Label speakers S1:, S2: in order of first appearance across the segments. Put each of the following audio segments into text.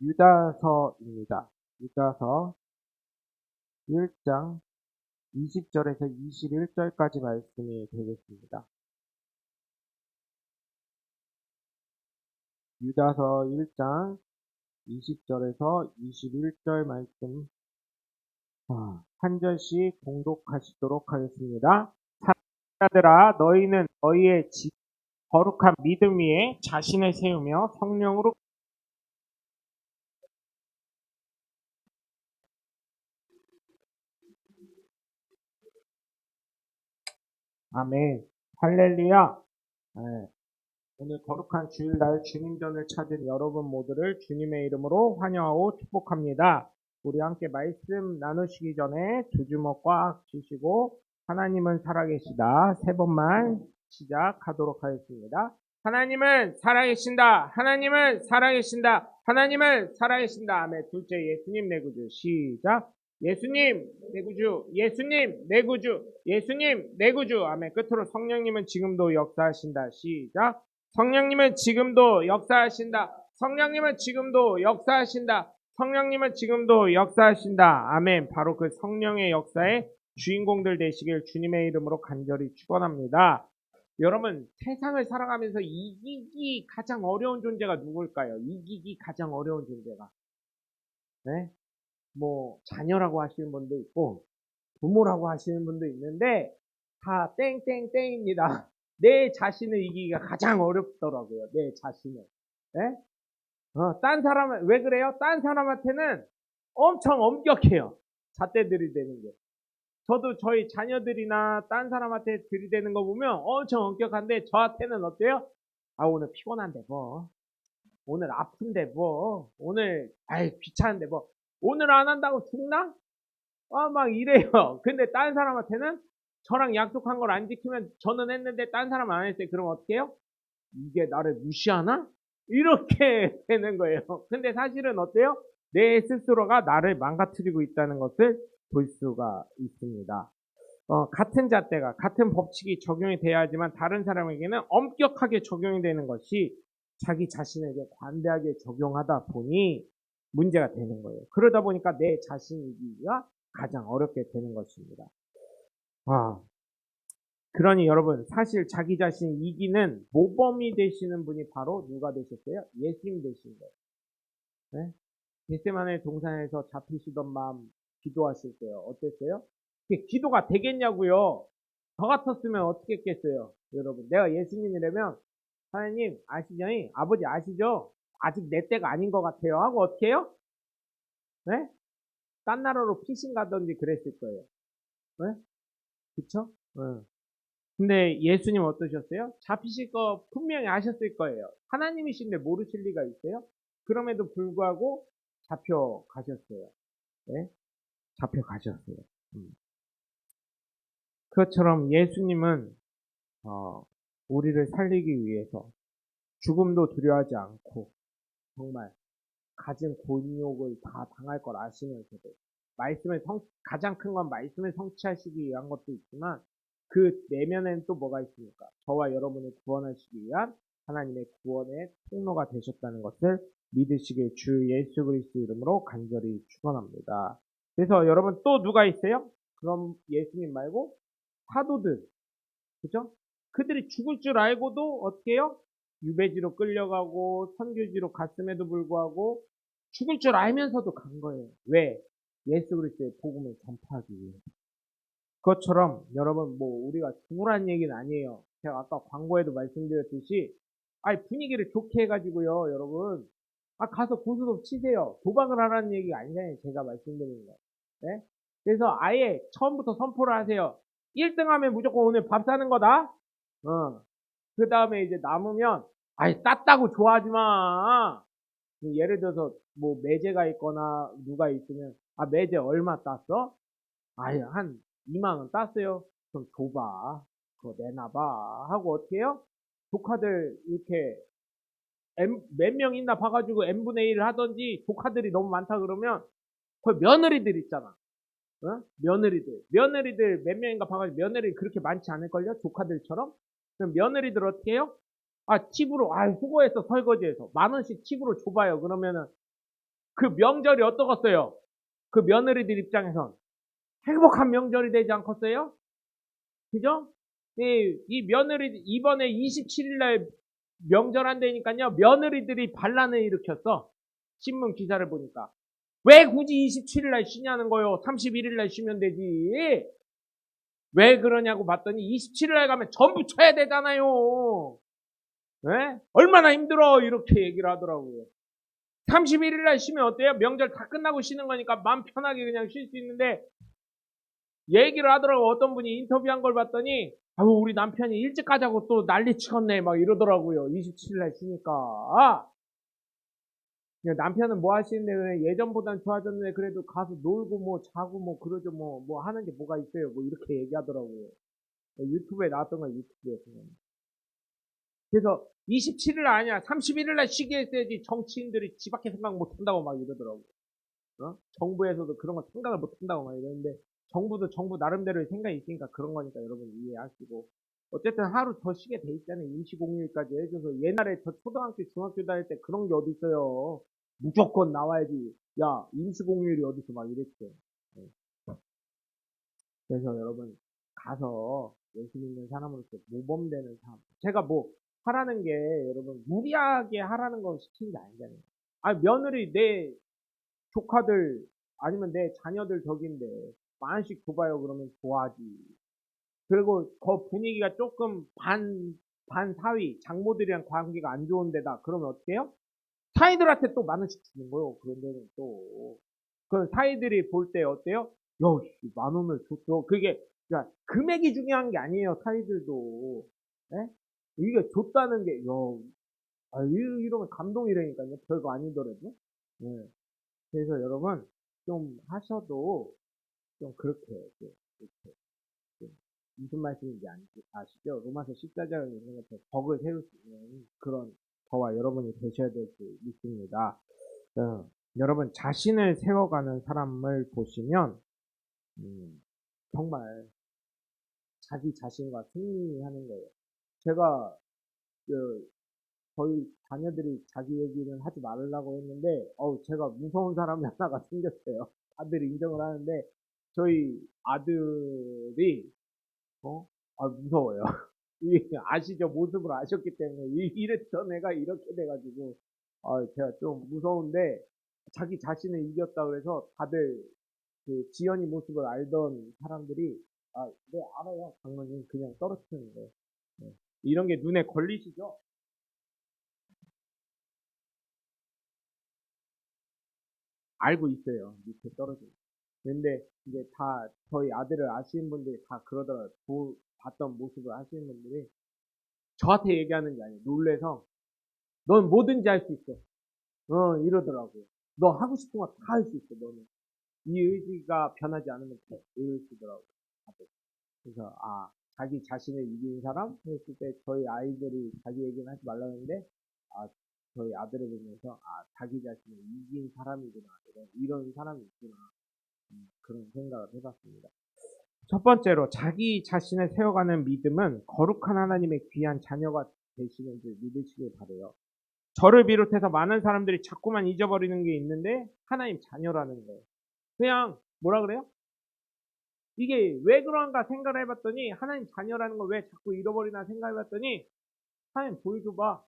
S1: 유다서입니다. 유다서 1장 20절에서 21절까지 말씀이 되겠습니다. 유다서 1장 20절에서 21절 말씀 한 절씩 봉독하시도록 하겠습니다. 사랑하는 자들아, 너희는 너희의 거룩한 믿음 위에 자신을 세우며 성령으로 아멘. 할렐루야. 네. 오늘 거룩한 주일날 주님전을 찾은 여러분 모두를 주님의 이름으로 환영하고 축복합니다. 우리 함께 말씀 나누시기 전에 두 주먹 꽉 쥐시고 하나님은 살아계시다 세 번만 시작하도록 하겠습니다. 하나님은 살아계신다. 하나님은 살아계신다. 하나님은 살아계신다. 아멘. 둘째 예수님 내 구주 시작. 예수님 내 구주, 예수님 내 구주, 예수님 내 구주. 아멘. 끝으로 성령님은 지금도 역사하신다. 시작. 성령님은 지금도 역사하신다. 성령님은 지금도 역사하신다. 성령님은 지금도 역사하신다. 아멘. 바로 그 성령의 역사의 주인공들 되시길 주님의 이름으로 간절히 축원합니다. 여러분, 세상을 살아가면서 이기기 가장 어려운 존재가 누굴까요? 이기기 가장 어려운 존재가. 네? 뭐 자녀라고 하시는 분도 있고 부모라고 하시는 분도 있는데 다 땡땡땡입니다. 내 자신을 이기기가 가장 어렵더라고요. 내 자신을. 네? 딴 사람은 왜 그래요? 딴 사람한테는 엄청 엄격해요. 잣대 들이대는 게. 저도 저희 자녀들이나 딴 사람한테 들이대는 거 보면 엄청 엄격한데 저한테는 어때요? 아, 오늘 피곤한데 뭐. 오늘 아픈데 뭐. 오늘 귀찮은데 뭐. 오늘 안 한다고 죽나? 막 이래요. 근데 딴 사람한테는 저랑 약속한 걸 안 지키면 저는 했는데 딴 사람 안 했어요. 그럼 어떻게 해요? 이게 나를 무시하나? 이렇게 되는 거예요. 근데 사실은 어때요? 내 스스로가 나를 망가뜨리고 있다는 것을 볼 수가 있습니다. 같은 잣대가 같은 법칙이 적용이 돼야 하지만 다른 사람에게는 엄격하게 적용이 되는 것이 자기 자신에게 관대하게 적용하다 보니 문제가 되는 거예요. 그러다 보니까 내 자신이기가 가장 어렵게 되는 것입니다. 그러니 여러분, 사실 자기 자신 이기는 모범이 되시는 분이 바로 누가 되셨어요? 예수님 되신 거예요. 네? 겟세마네 동산에서 잡히시던 마음 기도하실 때요. 어땠어요? 기도가 되겠냐고요. 저 같았으면 어떻게 했겠어요? 여러분, 내가 예수님이라면 하나님 아시죠? 아버지 아시죠? 아직 내 때가 아닌 것 같아요. 하고 어떻게 해요? 네? 딴 나라로 피신 가든지 그랬을 거예요. 네? 그쵸? 네. 근데 예수님 어떠셨어요? 잡히실 거 분명히 아셨을 거예요. 하나님이신데 모르실 리가 있어요? 그럼에도 불구하고 잡혀가셨어요. 네? 잡혀가셨어요. 그것처럼 예수님은 우리를 살리기 위해서 죽음도 두려워하지 않고 정말 가진 곤욕을 다 당할 걸 아시면서도 가장 큰 건 말씀을 성취하시기 위한 것도 있지만 그 내면에는 또 뭐가 있습니까? 저와 여러분을 구원하시기 위한 하나님의 구원의 통로가 되셨다는 것을 믿으시길 주 예수 그리스도 이름으로 간절히 축원합니다. 그래서 여러분 또 누가 있어요? 그럼 예수님 말고 사도들, 그죠? 그들이 죽을 줄 알고도 어떻게 해요? 유배지로 끌려가고 선교지로 갔음에도 불구하고 죽을 줄 알면서도 간 거예요. 왜? 예수 그리스도의 복음을 전파하기 위해. 그것처럼 여러분 뭐 우리가 죽으라는 얘기는 아니에요. 제가 아까 광고에도 말씀드렸듯이 분위기를 좋게 해가지고요, 여러분. 가서 고스톱 치세요. 도박을 하라는 얘기가 아니잖아요. 제가 말씀드리는 거. 네? 그래서 아예 처음부터 선포를 하세요. 1등 하면 무조건 오늘 밥 사는 거다. 그 다음에 이제 남으면 땄다고 좋아하지 마. 예를 들어서 뭐 매제가 있거나 누가 있으면 매제 얼마 땄어? 한 2만 원 땄어요. 그럼 줘봐. 그거 내놔봐. 하고 어떻게 해요? 조카들 이렇게 몇 명 있나 봐가지고 n분의 1을 하던지 조카들이 너무 많다 그러면 그 며느리들 있잖아. 며느리들 몇 명인가 봐가지고 며느리 그렇게 많지 않을걸요? 조카들처럼? 그럼 며느리들 어떻게 해요? 팁으로, 수고했어, 설거지해서. 10,000원씩 팁으로 줘봐요. 그러면은, 그 명절이 어떠겠어요? 그 며느리들 입장에선 행복한 명절이 되지 않겠어요? 그죠? 이 며느리 이번에 27일 날 명절 한다니까요. 며느리들이 반란을 일으켰어. 신문 기사를 보니까. 왜 굳이 27일 날 쉬냐는 거요. 31일 날 쉬면 되지. 왜 그러냐고 봤더니 27일 날 가면 전부 쳐야 되잖아요. 네? 얼마나 힘들어 이렇게 얘기를 하더라고요. 31일 날 쉬면 어때요? 명절 다 끝나고 쉬는 거니까 마음 편하게 그냥 쉴 수 있는데 얘기를 하더라고. 어떤 분이 인터뷰한 걸 봤더니 아유 우리 남편이 일찍 가자고 또 난리 치겠네 막 이러더라고요. 27일 날 쉬니까. 남편은 뭐 하시는데 왜 예전보단 좋아졌네. 그래도 가서 놀고 뭐 자고 뭐 그러죠. 뭐 하는 게 뭐가 있어요. 뭐 이렇게 얘기하더라고요. 유튜브에 나왔던 건 유튜브에서. 그래서 27일 아니야. 31일 날 쉬게 했어야지. 정치인들이 지밖에 생각 못 한다고 막 이러더라고요. 정부에서도 그런 거 생각을 못 한다고 막 이러는데 정부도 정부 나름대로의 생각이 있으니까 그런 거니까 여러분 이해하시고 어쨌든 하루 더 쉬게 돼 있잖아요. 임시공휴일까지 해줘서 옛날에 저 초등학교 중학교 다닐 때 그런 게 어디 있어요. 무조건 나와야지. 야 임시공휴일이 어디 있어 막 이랬죠. 네. 그래서 여러분 가서 예수 믿는 사람으로서 모범되는 삶. 제가 뭐 하라는 게 여러분 무리하게 하라는 거 시키는 게 아니잖아요. 아 며느리 내 조카들 아니면 내 자녀들 덕인데 만씩 줘봐요 그러면 좋아하지. 그리고 그 분위기가 조금 반사위 장모들이랑 관계가 안 좋은 데다 그러면 어때요? 사이들한테 또 만 원씩 주는 거예요. 그런 데는 또. 그 사이들이 볼 때 어때요? 야, 만 원을 줬어. 그게 그러니까 금액이 중요한 게 아니에요. 사이들도. 예? 이게 줬다는 게, 야, 이러면 감동이라니까요. 별거 아니더라도. 예. 그래서 여러분 좀 하셔도 좀 그렇게 이렇게 좀 무슨 말씀인지 아시죠? 로마서 14장에 있는 것처럼 덕을 세울 수 있는 그런 저와 여러분이 되셔야 될 수 있습니다. 여러분 자신을 세워가는 사람을 보시면 정말 자기 자신과 승리하는 거예요. 제가 그 저희 자녀들이 자기 얘기는 하지 말라고 했는데 제가 무서운 사람이 하나가 생겼어요. 다들 인정을 하는데 저희 아들이 무서워요. 아시죠? 모습을 아셨기 때문에 이랬던 애가 이렇게 돼가지고 제가 좀 무서운데 자기 자신을 이겼다 그래서 다들 그 지연이 모습을 알던 사람들이 네 알아요. 장모님 그냥 떨어뜨리는 거예요. 네. 이런 게 눈에 걸리시죠? 알고 있어요. 밑에 떨어지는. 근데 이제 다 저희 아들을 아시는 분들이 다 그러더라고요. 봤던 모습을 아시는 분들이 저한테 얘기하는 게 아니에요. 놀래서 넌 뭐든지 할 수 있어. 이러더라고요. 너 하고 싶은 거 다 할 수 있어. 너는 이 의지가 변하지 않으면 돼. 이러시더라고요. 다들. 그래서 자기 자신을 이긴 사람 했을 때 저희 아이들이 자기 얘기는 하지 말라고 했는데 저희 아들을 보면서 자기 자신을 이긴 사람이구나 이런 사람이 있구나 그런 생각을 해봤습니다. 첫 번째로 자기 자신을 세워가는 믿음은 거룩한 하나님의 귀한 자녀가 되시는 줄 믿으시길 바래요. 저를 비롯해서 많은 사람들이 자꾸만 잊어버리는 게 있는데 하나님 자녀라는 거예요. 그냥 뭐라 그래요? 이게 왜 그런가 생각을 해봤더니 하나님 자녀라는 걸 왜 자꾸 잃어버리나 생각해봤더니 하나님 보여줘봐.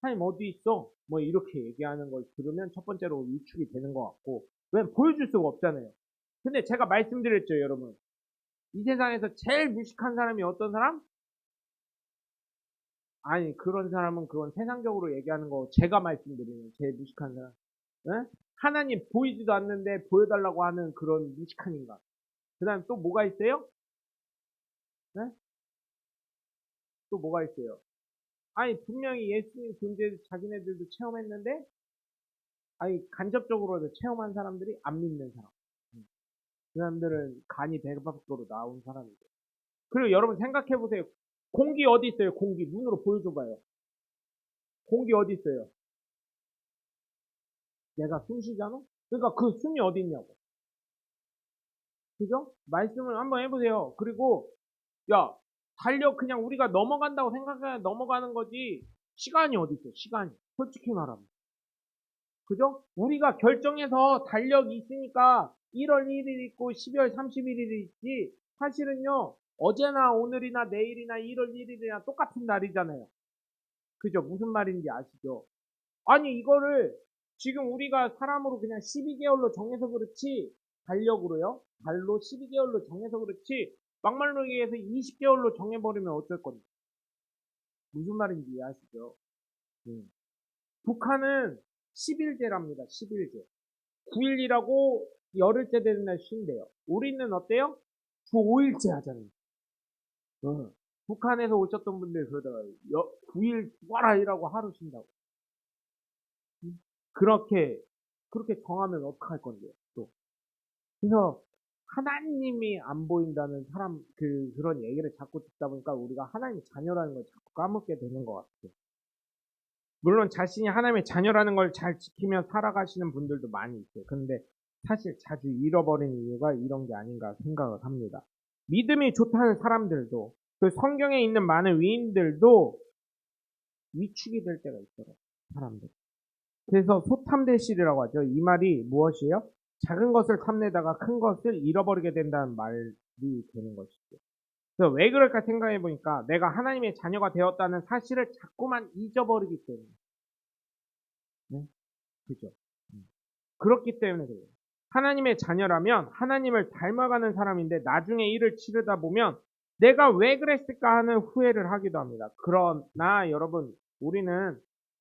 S1: 하나님 어디 있어? 뭐 이렇게 얘기하는 걸 들으면 첫 번째로 위축이 되는 것 같고 왜 보여줄 수가 없잖아요. 근데 제가 말씀드렸죠 여러분. 이 세상에서 제일 무식한 사람이 어떤 사람? 아니 그런 사람은 그건 세상적으로 얘기하는 거 제가 말씀드리는 제일 무식한 사람. 에? 하나님 보이지도 않는데 보여달라고 하는 그런 무식한 인간. 그 다음 또 뭐가 있어요? 에? 또 뭐가 있어요? 아니 분명히 예수님 존재를 자기네들도 체험했는데 아니 간접적으로도 체험한 사람들이 안 믿는 사람. 그 사람들은 간이 배 밖으로 나온 사람이죠. 그리고 여러분 생각해 보세요. 공기 어디 있어요? 공기 눈으로 보여줘봐요. 공기 어디 있어요? 내가 숨 쉬잖아? 그러니까 그 숨이 어디 있냐고. 그죠? 말씀을 한번 해보세요. 그리고 야 달력 그냥 우리가 넘어간다고 생각해 넘어가는 거지 시간이 어디 있어? 시간이 솔직히 말하면 그죠? 우리가 결정해서 달력이 있으니까 1월 1일 있고 12월 31일이 있지, 사실은요, 어제나 오늘이나 내일이나 1월 1일이나 똑같은 날이잖아요. 그죠? 무슨 말인지 아시죠? 아니, 이거를 지금 우리가 사람으로 그냥 12개월로 정해서 그렇지, 달력으로요? 달로 12개월로 정해서 그렇지, 막말로 얘기해서 20개월로 정해버리면 어쩔 건데. 무슨 말인지 이해하시죠? 북한은 10일제랍니다. 10일제. 9일이라고 열흘째 되는 날 쉰대요. 우리는 어때요? 주 5일째 하잖아요. 북한에서 오셨던 분들 그러더라고요. 9일 와라 이라고 하루 쉰다고. 그렇게 정하면 어떡할 건데요, 또. 그래서 하나님이 안 보인다는 그런 얘기를 자꾸 듣다 보니까 우리가 하나님의 자녀라는 걸 자꾸 까먹게 되는 것 같아요. 물론 자신이 하나님의 자녀라는 걸 잘 지키며 살아가시는 분들도 많이 있어요. 그런데 사실 자주 잃어버리는 이유가 이런 게 아닌가 생각을 합니다. 믿음이 좋다는 사람들도, 그 성경에 있는 많은 위인들도 위축이 될 때가 있더라고요, 사람들. 그래서 소탐대실이라고 하죠. 이 말이 무엇이에요? 작은 것을 탐내다가 큰 것을 잃어버리게 된다는 말이 되는 것이죠. 그래서 왜 그럴까 생각해 보니까 내가 하나님의 자녀가 되었다는 사실을 자꾸만 잊어버리기 때문에. 네? 그죠? 그렇기 때문에 그래요. 하나님의 자녀라면 하나님을 닮아가는 사람인데 나중에 일을 치르다 보면 내가 왜 그랬을까 하는 후회를 하기도 합니다. 그러나 여러분, 우리는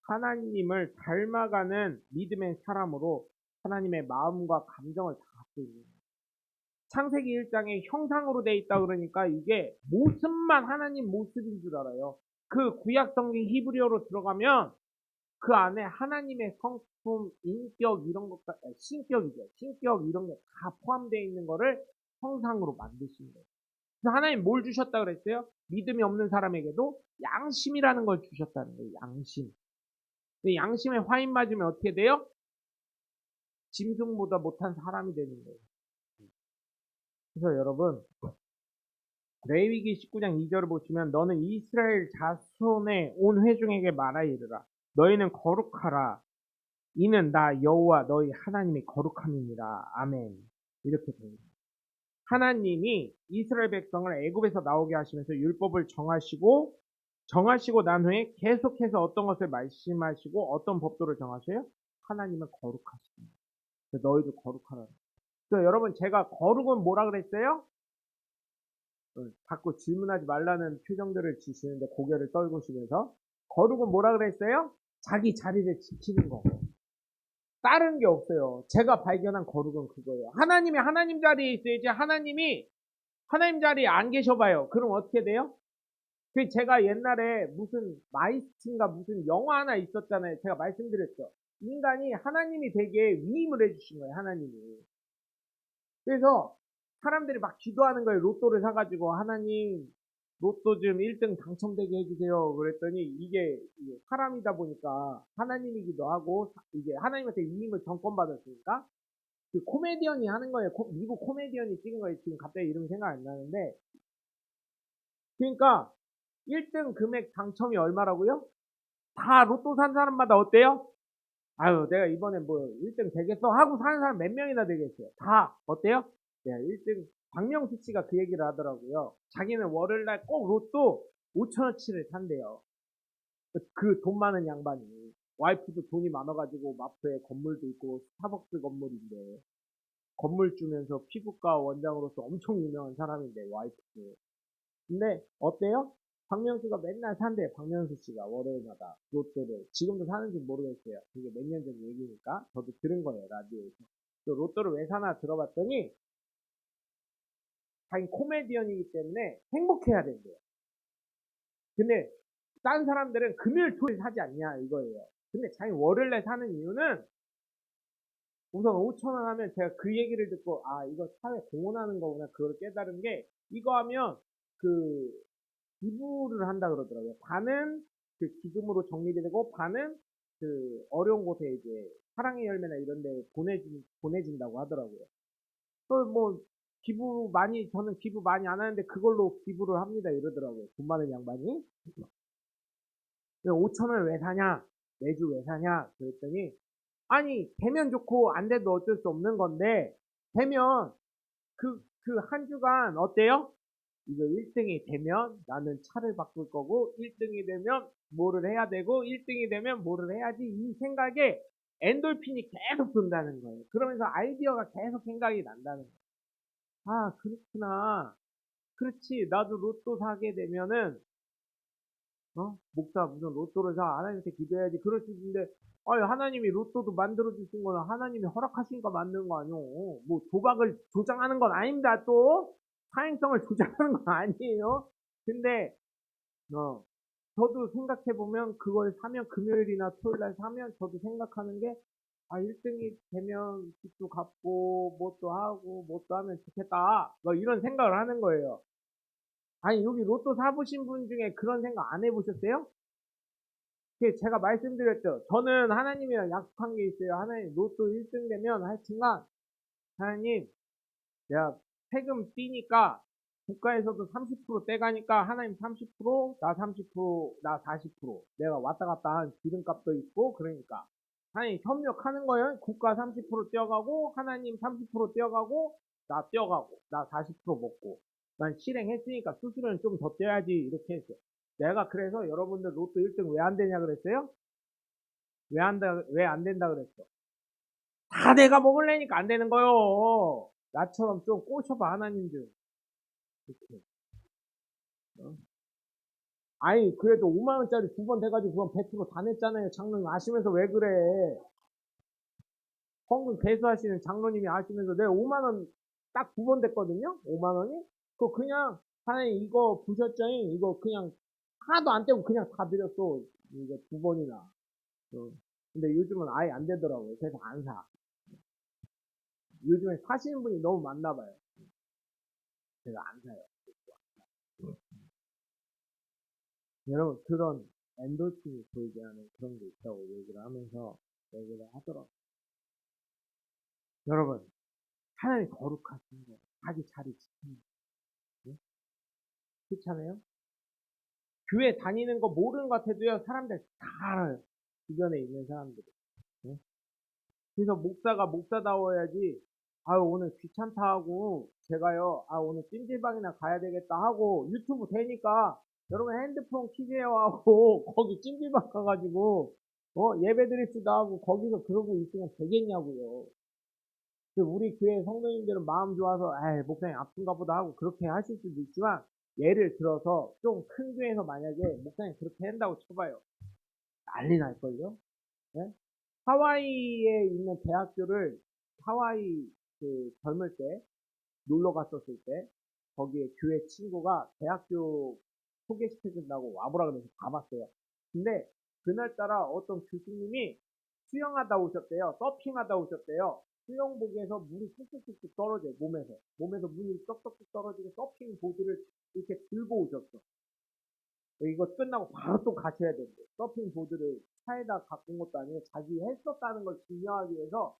S1: 하나님을 닮아가는 믿음의 사람으로 하나님의 마음과 감정을 다 갖고 있는 거예요. 창세기 1장에 형상으로 돼 있다 그러니까 이게 모습만 하나님 모습인 줄 알아요. 그 구약 성경 히브리어로 들어가면 그 안에 하나님의 성품, 인격 이런 것까 신격이죠. 신격 이런 게 다 포함되어 있는 거를 형상으로 만드신 거예요. 그래서 하나님 뭘 주셨다 그랬어요? 믿음이 없는 사람에게도 양심이라는 걸 주셨다는 거예요. 양심. 근데 양심에 화인 맞으면 어떻게 돼요? 짐승보다 못한 사람이 되는 거예요. 그래서 여러분, 레위기 19장 2절을 보시면 너는 이스라엘 자손의 온 회중에게 말하 이르라. 너희는 거룩하라. 이는 나 여호와 너희 하나님이 거룩함이니라. 아멘. 이렇게 됩니다. 하나님이 이스라엘 백성을 애굽에서 나오게 하시면서 율법을 정하시고 난 후에 계속해서 어떤 것을 말씀하시고 어떤 법도를 정하셔요? 하나님은 거룩하십니다. 너희도 거룩하라. 그래서 여러분, 제가 거룩은 뭐라 그랬어요? 자꾸 질문하지 말라는 표정들을 지시는데 고개를 떨구시면서, 거룩은 뭐라 그랬어요? 자기 자리를 지키는 거. 다른 게 없어요. 제가 발견한 거룩은 그거예요. 하나님이 하나님 자리에 있어야지. 하나님이 하나님 자리에 안 계셔봐요. 그럼 어떻게 돼요? 그 제가 옛날에 무슨 마이스틴가 무슨 영화 하나 있었잖아요. 제가 말씀드렸죠. 인간이 하나님이 되게 위임을 해주신 거예요. 하나님이. 그래서 사람들이 막 기도하는 거예요. 로또를 사가지고 하나님 로또 좀 1등 당첨되게 해주세요. 그랬더니 이게 사람이다 보니까 하나님이기도 하고 이게 하나님한테 위임을 전권받았으니까 그 코미디언이 하는 거예요. 미국 코미디언이 찍은 거예요. 지금 갑자기 이름 생각 안 나는데, 그러니까 1등 금액 당첨이 얼마라고요? 다 로또 산 사람마다 어때요? 아유, 내가 이번에 뭐 1등 되겠어 하고 사는 사람 몇 명이나 되겠어요. 다 어때요? 네, 1등 박명수 씨가 그 얘기를 하더라고요. 자기는 월요일날 꼭 로또 5천원치를 산대요. 그 돈 많은 양반이. 와이프도 돈이 많아가지고 마포에 건물도 있고 스타벅스 건물인데 건물 주면서 피부과 원장으로서 엄청 유명한 사람인데 와이프도. 근데 어때요? 박명수가 맨날 산대. 박명수 씨가 월요일마다 로또를. 지금도 사는지 모르겠어요. 그게 몇 년 전 얘기니까 저도 들은 거예요, 라디오에서. 또 로또를 왜 사나 들어봤더니 자기 코미디언이기 때문에 행복해야 된대요. 근데 딴 사람들은 금요일 토요일 사지 않냐 이거예요. 근데 자기 월요일날 사는 이유는 우선 5천원 하면 제가 그 얘기를 듣고 아 이거 사회 공헌하는 거구나 그걸 깨달은 게, 이거 하면 그 기부를 한다 그러더라고요. 반은 그 기금으로 정리가 되고 반은 그 어려운 곳에 이제 사랑의 열매나 이런 데 보내진다고 하더라고요. 또 뭐 저는 기부 많이 안 하는데 그걸로 기부를 합니다 이러더라고요. 돈 많은 양반이. 5천원을 왜 사냐? 매주 왜 사냐? 그랬더니 아니, 되면 좋고, 안 돼도 어쩔 수 없는 건데, 되면, 그 한 주간 어때요? 이거 1등이 되면 나는 차를 바꿀 거고, 1등이 되면 뭐를 해야 되고, 1등이 되면 뭐를 해야지, 이 생각에 엔돌핀이 계속 돈다는 거예요. 그러면서 아이디어가 계속 생각이 난다는 거예요. 아, 그렇구나. 그렇지. 나도 로또 사게 되면은, 목사 무슨 로또를 사. 하나님한테 기도해야지. 그럴 수 있는데, 아니, 하나님이 로또도 만들어주신 거는 하나님이 허락하시니까 만든 거 아니오. 뭐, 도박을 조장하는 건 아닙니다, 또. 사행성을 조장하는 건 아니에요. 근데, 어, 저도 생각해보면 그걸 사면 금요일이나 토요일날 사면 저도 생각하는 게, 아, 1등이 되면 집도 갚고, 뭣도 하고, 뭣도 하면 좋겠다. 뭐 이런 생각을 하는 거예요. 아니, 여기 로또 사보신 분 중에 그런 생각 안 해보셨어요? 제가 말씀드렸죠. 저는 하나님이랑 약속한 게 있어요. 하나님, 로또 1등 되면 하여튼간, 하나님, 내가 세금 띄니까, 국가에서도 30% 떼가니까, 하나님 30%, 나 30%, 나 40%. 내가 왔다 갔다 한 기름값도 있고, 그러니까. 하나님 협력하는 거예요. 국가 30% 떼어가고, 하나님 30% 떼어가고, 나 떼어가고, 나 40% 먹고. 난 실행했으니까 수수료는 좀 더 떼야지, 이렇게 했어요. 내가 그래서 여러분들 로또 1등 왜 안 되냐 그랬어요? 왜 안 된다 그랬어? 다 내가 먹을래니까 안 되는 거요. 나처럼 좀 꼬셔봐, 하나님 좀. 이렇게. 어? 아니, 그래도 5만원짜리 두 번 돼가지고 그건 100%다 냈잖아요. 장로님 아시면서 왜 그래? 헌금 개수하시는 장로님이 아시면서 내가 5만원 딱 두 번 됐거든요? 5만원이? 그거 그냥, 하나님 이거 부셨죠? 이거 그냥 하나도 안 떼고 그냥 다 드렸어. 이거 두 번이나. 어. 근데 요즘은 아예 안 되더라고요. 그래서 안 사. 요즘에 사시는 분이 너무 많나 봐요. 제가 안 사요. 여러분, 그런 엔돌핀이 보이게 하는 그런 게 있다고 얘기를 하면서 얘기를 하더라고요. 여러분, 하나님 거룩하신 거, 자기 자리 지키는 거, 네? 그렇잖아요? 교회 다니는 거 모르는 것 같아도요, 사람들 다 알아요. 주변에 있는 사람들이. 네? 그래서 목사가 목사다워야지, 아유, 오늘 귀찮다 하고, 제가요, 아, 오늘 찜질방이나 가야 되겠다 하고, 유튜브 되니까, 여러분 핸드폰 키세요 하고, 거기 찜질방 가가지고, 예배 드리지도 하고, 거기서 그러고 있으면 되겠냐고요. 우리 교회 성도님들은 마음 좋아서, 에이, 목사님 아픈가 보다 하고, 그렇게 하실 수도 있지만, 예를 들어서, 좀 큰 교회에서 만약에, 목사님 그렇게 한다고 쳐봐요. 난리 날걸요? 네? 하와이에 있는 대학교를 하와이 젊을 때 놀러 갔었을 때 거기에 교회 친구가 대학교 소개시켜준다고 와보라 그래서 가봤어요. 근데 그날따라 어떤 교수님이 수영하다 오셨대요. 서핑하다 오셨대요. 수영복에서 물이 뚝뚝뚝뚝 떨어져요. 몸에서 물이 떡떡떡 떨어지고 서핑 보드를 이렇게 들고 오셨어. 이거 끝나고 바로 또 가셔야 되는데 서핑 보드를 차에다 갖고 온 것도 아니고 자기 했었다는 걸 증명하기 위해서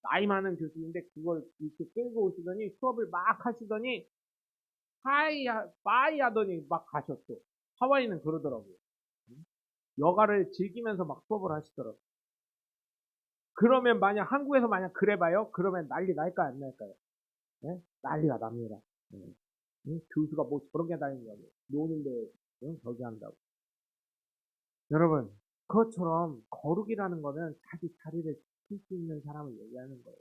S1: 나이 많은 교수인데 그걸 이렇게 끌고 오시더니 수업을 막 하시더니 빠이 하더니 막 가셨어. 하와이는 그러더라고요. 여가를 즐기면서 막 수업을 하시더라고요. 그러면 만약 한국에서 만약 그래봐요? 그러면 난리 날까요? 안 날까요? 네? 난리가 납니다. 네. 교수가 뭐 저런 게 다니냐고. 노는데 저기 한다고. 여러분, 그것처럼 거룩이라는 거는 자기 자리를 지킬 수 있는 사람을 얘기하는 거예요.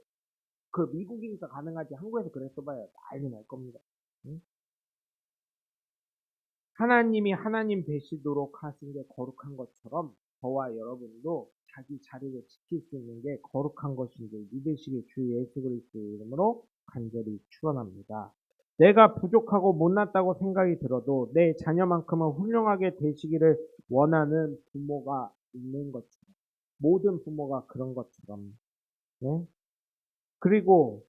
S1: 그 미국이니까 가능하지 한국에서 그랬어 봐요. 난리 날 겁니다. 응? 하나님이 하나님 되시도록 하신 게 거룩한 것처럼 저와 여러분도 자기 자리를 지킬 수 있는 게 거룩한 것인 줄 믿으시기 주 예수 그리스도의 이름으로 간절히 축원합니다. 내가 부족하고 못났다고 생각이 들어도 내 자녀만큼은 훌륭하게 되시기를 원하는 부모가 있는 것처럼 모든 부모가 그런 것처럼 네? 그리고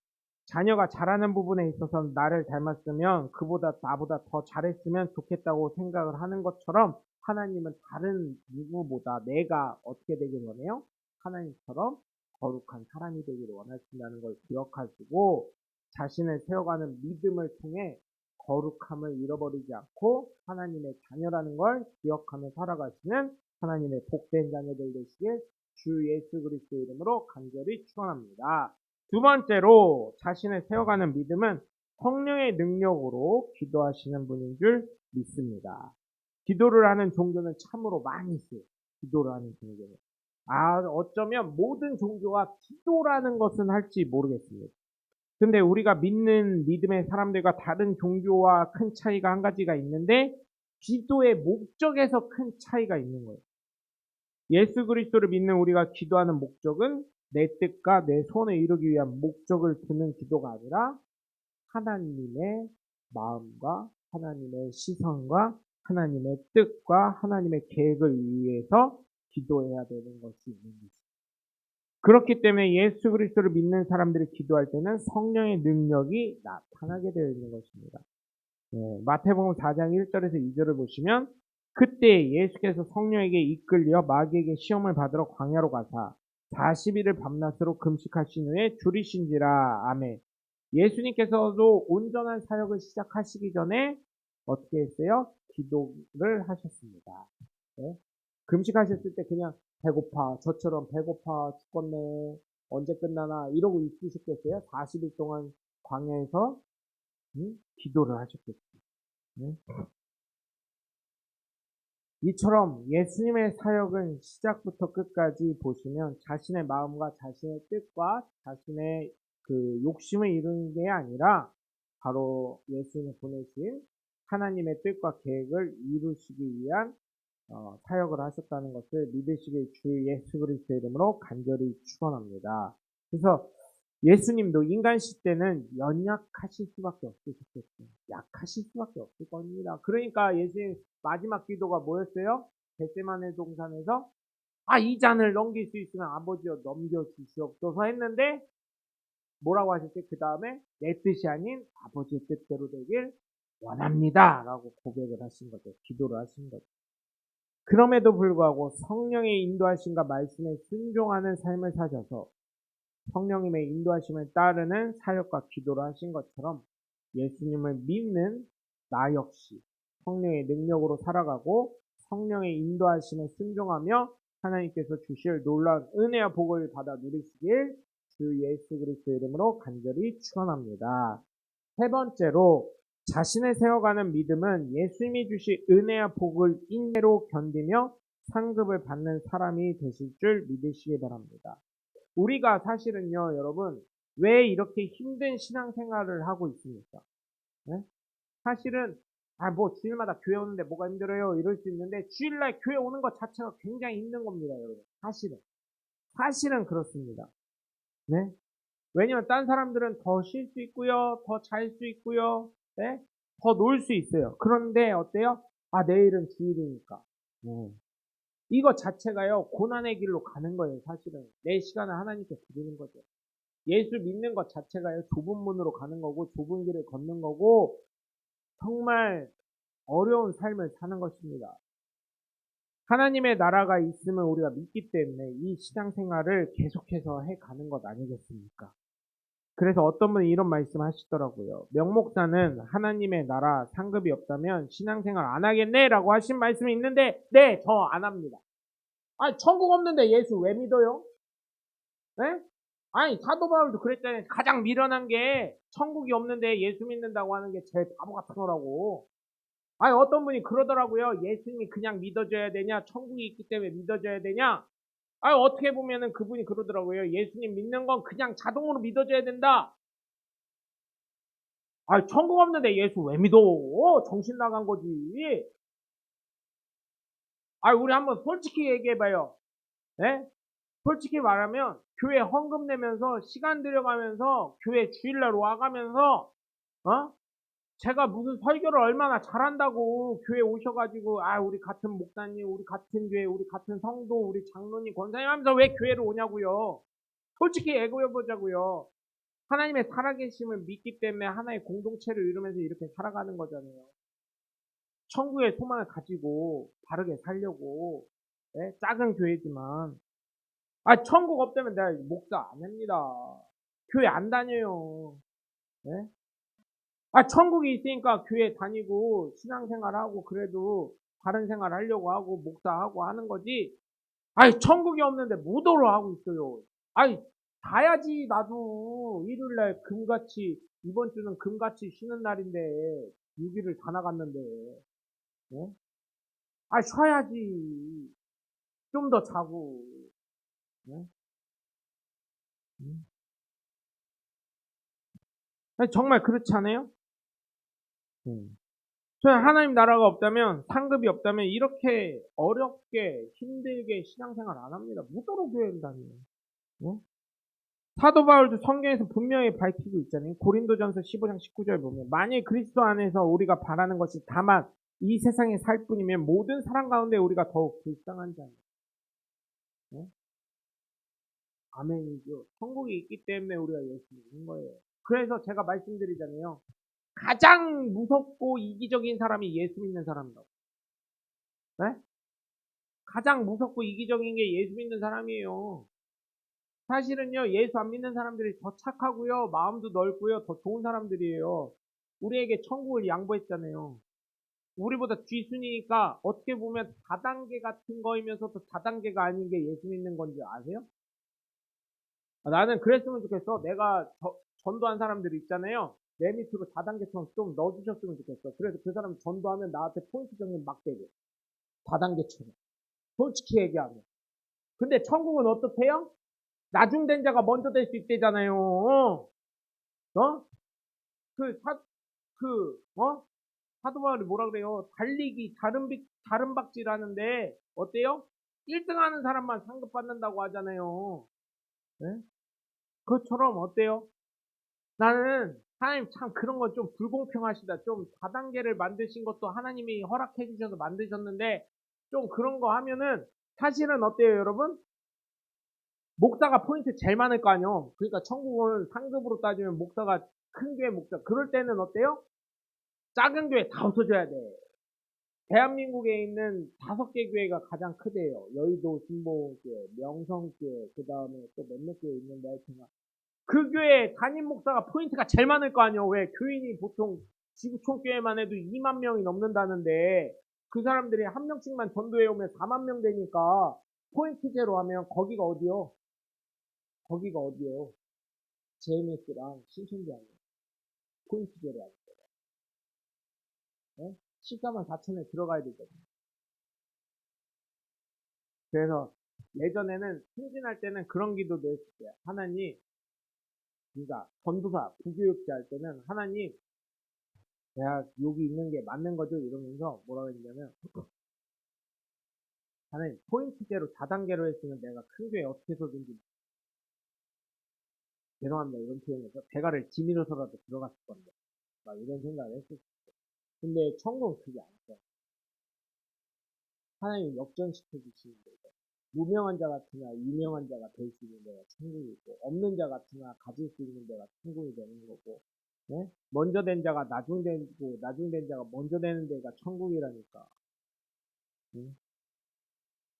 S1: 자녀가 잘하는 부분에 있어서 나를 닮았으면 그보다 나보다 더 잘했으면 좋겠다고 생각을 하는 것처럼 하나님은 다른 누구보다 내가 어떻게 되길 원해요? 하나님처럼 거룩한 사람이 되기를 원하신다는 걸 기억하시고 자신을 세워가는 믿음을 통해 거룩함을 잃어버리지 않고 하나님의 자녀라는 걸 기억하며 살아가시는 하나님의 복된 자녀들 되시길 주 예수 그리스도 이름으로 간절히 축원합니다. 두 번째로 자신을 세워가는 믿음은 성령의 능력으로 기도하시는 분인 줄 믿습니다. 기도를 하는 종교는 참으로 많이 있어요. 기도를 하는 종교는. 어쩌면 모든 종교가 기도라는 것은 할지 모르겠습니다. 근데 우리가 믿는 믿음의 사람들과 다른 종교와 큰 차이가 한 가지가 있는데 기도의 목적에서 큰 차이가 있는 거예요. 예수 그리스도를 믿는 우리가 기도하는 목적은 내 뜻과 내 소원을 이루기 위한 목적을 두는 기도가 아니라 하나님의 마음과 하나님의 시선과 하나님의 뜻과 하나님의 계획을 위해서 기도해야 되는 것이 있는 것입니다. 그렇기 때문에 예수 그리스도를 믿는 사람들이 기도할 때는 성령의 능력이 나타나게 되어 있는 것입니다. 마태복음 4장 1절에서 2절을 보시면 그때 예수께서 성령에게 이끌려 마귀에게 시험을 받으러 광야로 가사 40일을 밤낮으로 금식하신 후에 줄이신지라. 아멘. 예수님께서도 온전한 사역을 시작하시기 전에 어떻게 했어요? 기도를 하셨습니다. 네? 금식하셨을 때 그냥 배고파, 저처럼 배고파 죽겠네, 언제 끝나나 이러고 있으셨겠어요? 40일 동안 광야에서 기도를 하셨겠죠. 네? 이처럼 예수님의 사역은 시작부터 끝까지 보시면 자신의 마음과 자신의 뜻과 자신의 그 욕심을 이루는 게 아니라 바로 예수님을 보내신 하나님의 뜻과 계획을 이루시기 위한 사역을 하셨다는 것을 믿으시길 주 예수 그리스도 이름으로 간절히 축원합니다. 그래서 예수님도 인간시 때는 연약하실 수밖에 없으셨겠죠. 약하실 수밖에 없을 겁니다. 그러니까 예수님 마지막 기도가 뭐였어요? 겟세마네 동산에서 이 잔을 넘길 수 있으면 아버지여 넘겨주시옵소서 했는데 뭐라고 하셨지? 그 다음에 내 뜻이 아닌 아버지의 뜻대로 되길 원합니다 라고 고백을 하신 거죠. 기도를 하신 거죠. 그럼에도 불구하고 성령의 인도하심과 말씀에 순종하는 삶을 사셔서 성령님의 인도하심을 따르는 사역과 기도를 하신 것처럼 예수님을 믿는 나 역시 성령의 능력으로 살아가고 성령의 인도하심에 순종하며 하나님께서 주실 놀라운 은혜와 복을 받아 누리시길 주 예수 그리스도 이름으로 간절히 축원합니다. 세 번째로 자신을 세워가는 믿음은 예수님이 주신 은혜와 복을 인내로 견디며 상급을 받는 사람이 되실 줄 믿으시기 바랍니다. 우리가 사실은요, 여러분, 왜 이렇게 힘든 신앙생활을 하고 있습니까? 네? 사실은, 주일마다 교회 오는데 뭐가 힘들어요? 이럴 수 있는데, 주일날 교회 오는 것 자체가 굉장히 힘든 겁니다, 여러분. 사실은 그렇습니다. 네? 왜냐면, 딴 사람들은 더 쉴 수 있고요, 더 잘 수 있고요, 네? 더 놀 수 있어요. 그런데, 어때요? 내일은 주일이니까. 이거 자체가요, 고난의 길로 가는 거예요, 사실은. 내 시간을 하나님께 드리는 거죠. 예수 믿는 것 자체가요, 좁은 문으로 가는 거고, 좁은 길을 걷는 거고, 정말 어려운 삶을 사는 것입니다. 하나님의 나라가 있음을 우리가 믿기 때문에 이 신앙생활을 계속해서 해 가는 것 아니겠습니까? 그래서 어떤 분이 이런 말씀 하시더라고요. 명목사는 하나님의 나라 상급이 없다면 신앙생활 안 하겠네? 라고 하신 말씀이 있는데, 네, 저 안 합니다. 천국 없는데 예수 왜 믿어요? 네? 사도 바울도 그랬잖아요. 가장 미련한 게 천국이 없는데 예수 믿는다고 하는 게 제일 바보 같은 거라고. 어떤 분이 그러더라고요. 예수님이 그냥 믿어줘야 되냐? 천국이 있기 때문에 믿어줘야 되냐? 어떻게 보면은 그분이 그러더라고요. 예수님 믿는 건 그냥 자동으로 믿어줘야 된다. 천국 없는데 예수 왜 믿어? 정신 나간 거지. 우리 한번 솔직히 얘기해봐요. 네? 솔직히 말하면 교회 헌금 내면서 시간 들여가면서 교회 주일날 와가면서 제가 무슨 설교를 얼마나 잘한다고 교회 오셔가지고 우리 같은 목사님, 우리 같은 교회, 우리 같은 성도, 우리 장로님, 권사님 하면서 왜 교회를 오냐고요. 솔직히 얘기해보자고요. 하나님의 살아계심을 믿기 때문에 하나의 공동체를 이루면서 이렇게 살아가는 거잖아요. 천국의 소망을 가지고 바르게 살려고 작은 교회지만 천국 없다면 내가 목사 안 합니다. 교회 안 다녀요. 네? 천국이 있으니까 교회 다니고 신앙생활하고 그래도 다른 생활 하려고 하고 목사하고 하는 거지. 아이, 천국이 없는데 무도로 하고 있어요. 아이, 가야지, 나도. 일요일날 금같이, 이번 주는 금같이 쉬는 날인데, 6일을 다 나갔는데, 어? 아, 쉬어야지. 좀 더 자고, 어? 음. 아니, 정말 그렇지 않아요? 저는 하나님 나라가 없다면, 상급이 없다면, 이렇게 어렵게, 힘들게 신앙생활 안 합니다. 무도로 교회를 다녀요. 어? 사도 바울도 성경에서 분명히 밝히고 있잖아요. 고린도전서 15장 19절 보면 만일 그리스도 안에서 우리가 바라는 것이 다만 이 세상에 살 뿐이면 모든 사람 가운데 우리가 더욱 불쌍한 자입니다. 네? 아멘이죠. 천국이 있기 때문에 우리가 예수 믿는 거예요. 그래서 제가 말씀드리잖아요. 가장 무섭고 이기적인 사람이 예수 믿는 사람이라고. 네? 가장 무섭고 이기적인 게 예수 믿는 사람이에요. 사실은요, 예수 안 믿는 사람들이 더 착하고요, 마음도 넓고요, 더 좋은 사람들이에요. 우리에게 천국을 양보했잖아요. 우리보다 뒤순이니까 어떻게 보면 다단계 같은 거이면서도 다단계가 아닌 게 예수 믿는 건지 아세요? 나는 그랬으면 좋겠어. 내가 전도한 사람들 있잖아요. 내 밑으로 다단계처럼 좀 넣어주셨으면 좋겠어. 그래서 그 사람 전도하면 나한테 포인트 적립 막 되게. 다단계처럼. 솔직히 얘기하면. 근데 천국은 어떻대요? 나중된 자가 먼저 될 수 있대잖아요. 어? 그, 사도 바울이 뭐라 그래요? 달리기, 다른 박질 하는데, 어때요? 1등 하는 사람만 상급 받는다고 하잖아요. 네? 그것처럼 어때요? 나는 하나님 참 그런 건 좀 불공평하시다. 좀 다단계를 만드신 것도 하나님이 허락해 주셔서 만드셨는데, 좀 그런 거 하면은, 사실은 어때요, 여러분? 목사가 포인트 제일 많을 거 아니에요. 그러니까 천국은 상급으로 따지면 목사가 큰 교회 목사. 그럴 때는 어때요? 작은 교회 다 없어져야 돼. 대한민국에 있는 5개 교회가 가장 크대요. 여의도 신보교회, 명성교회, 그 다음에 또 몇몇 교회 있는데 하여튼 그 교회 담임 목사가 포인트가 제일 많을 거 아니에요. 왜? 교인이 보통 지구촌 교회만 해도 2만 명이 넘는다는데 그 사람들이 한 명씩만 전도해 오면 4만 명 되니까 포인트제로 하면 거기가 어디요? 거기가 어디요? JMS랑 신천지 아니에요. 포인트제로 하는 거예요. 14만 4천에 들어가야 되거든요. 그래서 예전에는 승진할 때는 그런 기도도 했었어요. 하나님, 그러니까 전도사, 부교육자 할 때는 하나님, 내가 여기 있는 게 맞는 거죠? 이러면서 뭐라고 했냐면 하나님, 포인트제로 다단계로 했으면 내가 큰 교회 어떻게 해서든지 죄송합니다. 이런 표현에서 대가를 지밀어서라도 들어갔을 건데 막 이런 생각을 했었어요. 근데 천국은 그게 아니죠. 하나님 역전시켜 주시는 거죠. 무명한 자 같으나 유명한 자가 될 수 있는 데가 천국이고 없는 자 같으나 가질 수 있는 데가 천국이 되는 거고 네? 먼저 된 자가 나중되고 나중된 자가 먼저 되는 데가 천국이라니까. 응?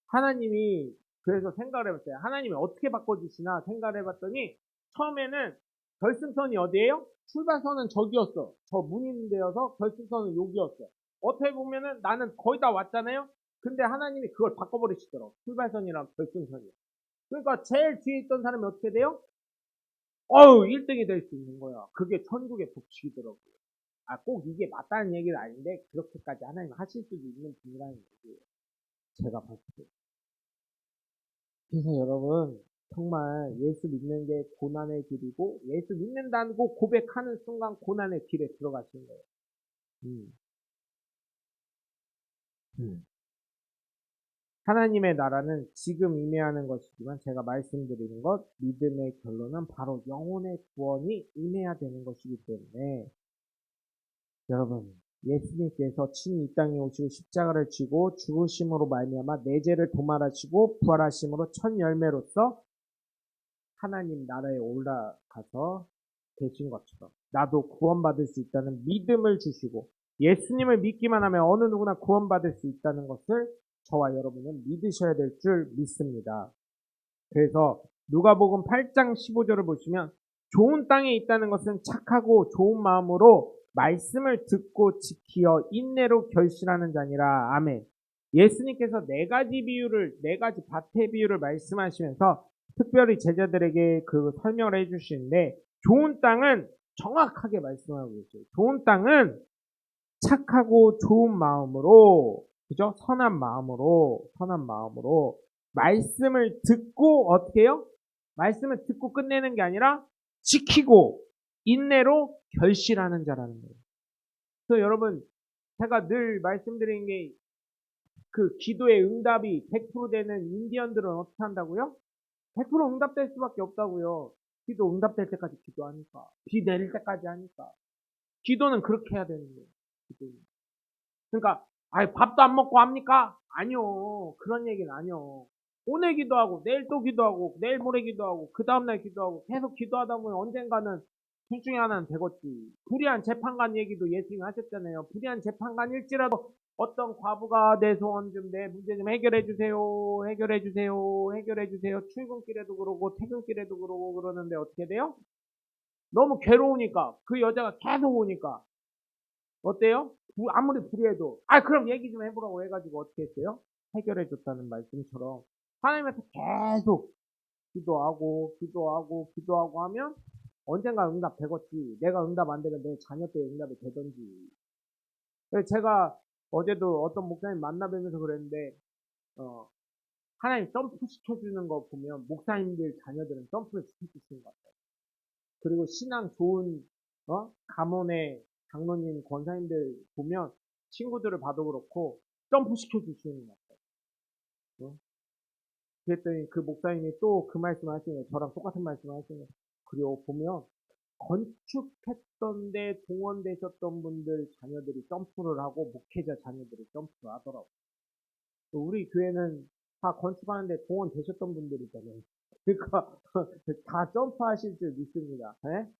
S1: 하나님이 그래서 생각을 해봤어요. 하나님이 어떻게 바꿔주시나 생각을 해봤더니 처음에는 결승선이 어디예요? 출발선은 저기였어. 저 문 있는 데여서 결승선은 여기였어. 어떻게 보면은 나는 거의 다 왔잖아요. 근데 하나님이 그걸 바꿔버리시더라고. 출발선이랑 결승선이. 그러니까 제일 뒤에 있던 사람이 어떻게 돼요? 1등이 될 수 있는 거야. 그게 천국의 복식이더라고요. 꼭 이게 맞다는 얘기는 아닌데 그렇게까지 하나님 하실 수도 있는 분이라는 얘기예요. 제가 봤을 때. 그래서 여러분 정말 예수 믿는 게 고난의 길이고 예수 믿는다고 고백하는 순간 고난의 길에 들어가시는 거예요. 음. 음. 하나님의 나라는 지금 임해하는 것이지만 제가 말씀드리는 것 믿음의 결론은 바로 영혼의 구원이 임해야 되는 것이기 때문에 여러분 예수님께서 친히 이 땅에 오시고 십자가를 지고 죽으심으로 말미암아 내 죄를 도말하시고 부활하심으로 첫 열매로서 하나님 나라에 올라가서 계신 것처럼 나도 구원받을 수 있다는 믿음을 주시고 예수님을 믿기만 하면 어느 누구나 구원받을 수 있다는 것을 저와 여러분은 믿으셔야 될 줄 믿습니다. 그래서 누가복음 8장 15절을 보시면 좋은 땅에 있다는 것은 착하고 좋은 마음으로 말씀을 듣고 지키어 인내로 결실하는 자니라. 아멘. 예수님께서 네 가지 밭의 비유를 말씀하시면서 특별히 제자들에게 그 설명을 해주시는데, 좋은 땅은 정확하게 말씀하고 있어요. 좋은 땅은 착하고 좋은 마음으로, 그죠? 선한 마음으로 말씀을 듣고 어떻게 해요? 말씀을 듣고 끝내는 게 아니라 지키고 인내로 결실하는 자라는 거예요. 그래서 여러분, 제가 늘 말씀드리는 게, 그 기도의 응답이 100% 되는 인디언들은 어떻게 한다고요? 100% 응답될 수밖에 없다고요. 기도 응답될 때까지 기도하니까. 비 내릴 때까지 하니까. 기도는 그렇게 해야 되는 거예요. 기도는. 그러니까 밥도 안 먹고 합니까? 아니요. 그런 얘기는 아니요. 오늘 기도하고 내일 또 기도하고 내일 모레 기도하고 그 다음날 기도하고 계속 기도하다 보면 언젠가는 둘 중에 하나는 되겠지. 불의한 재판관 얘기도 예수님 하셨잖아요. 불의한 재판관일지라도 어떤 과부가 내 소원 좀, 내 문제 좀 해결해 주세요. 해결해 주세요. 해결해 주세요. 출근길에도 그러고 퇴근길에도 그러고 그러는데 어떻게 돼요? 너무 괴로우니까, 그 여자가 계속 오니까 어때요? 아무리 불의해도 그럼 얘기 좀 해보라고 해가지고 어떻게 했어요? 해결해 줬다는 말씀처럼 하나님한테 계속 기도하고 하면 언젠가 응답 되겠지. 내가 응답 안 되면 내 자녀 때 응답이 되던지. 그래서 제가 어제도 어떤 목사님 만나뵈면서 그랬는데, 하나님 점프 시켜주는 거 보면 목사님들 자녀들은 점프를 시켜주시는 것 같아요. 그리고 신앙 좋은 가문의 장로님 권사님들 보면 친구들을 봐도 그렇고 점프 시켜주시는 것 같아요. 그랬더니 그 목사님이 또 그 말씀을 하시네요. 저랑 똑같은 말씀을 하시네요. 그리고 보면 건축했던데 동원되셨던 분들 자녀들이 점프를 하고 목회자 자녀들이 점프를 하더라고요. 우리 교회는 다 건축하는데 동원되셨던 분들이잖아요. 그러니까 다 점프하실 줄 믿습니다. 네?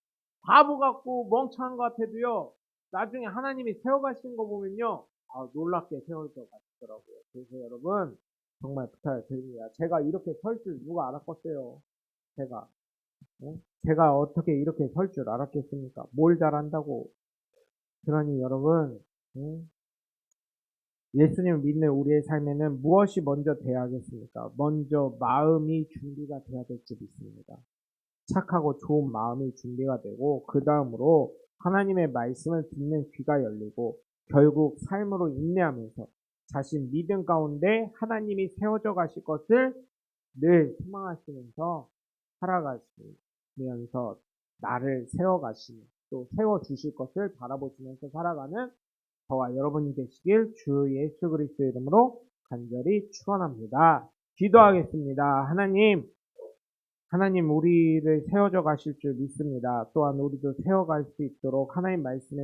S1: 바보 같고 멍청한 것 같아도요, 나중에 하나님이 세워가시는 거 보면요, 놀랍게 세울 것 같더라고요. 그래서 여러분, 정말 부탁을 드립니다. 제가 이렇게 설 줄 누가 알았겠어요? 제가. 네? 제가 어떻게 이렇게 설 줄 알았겠습니까? 뭘 잘한다고. 그러니 여러분, 예수님을 믿는 우리의 삶에는 무엇이 먼저 돼야 하겠습니까? 먼저 마음이 준비가 돼야 될 줄 믿습니다. 착하고 좋은 마음이 준비가 되고, 그 다음으로 하나님의 말씀을 듣는 귀가 열리고, 결국 삶으로 인내하면서 자신 믿음 가운데 하나님이 세워져 가실 것을 늘 희망하시면서 살아가시면서 나를 세워가시며 또 세워주실 것을 바라보시면서 살아가는 저와 여러분이 되시길 주 예수 그리스도 이름으로 간절히 축원합니다. 기도하겠습니다. 하나님 우리를 세워져 가실 줄 믿습니다. 또한 우리도 세워갈 수 있도록 하나님 말씀에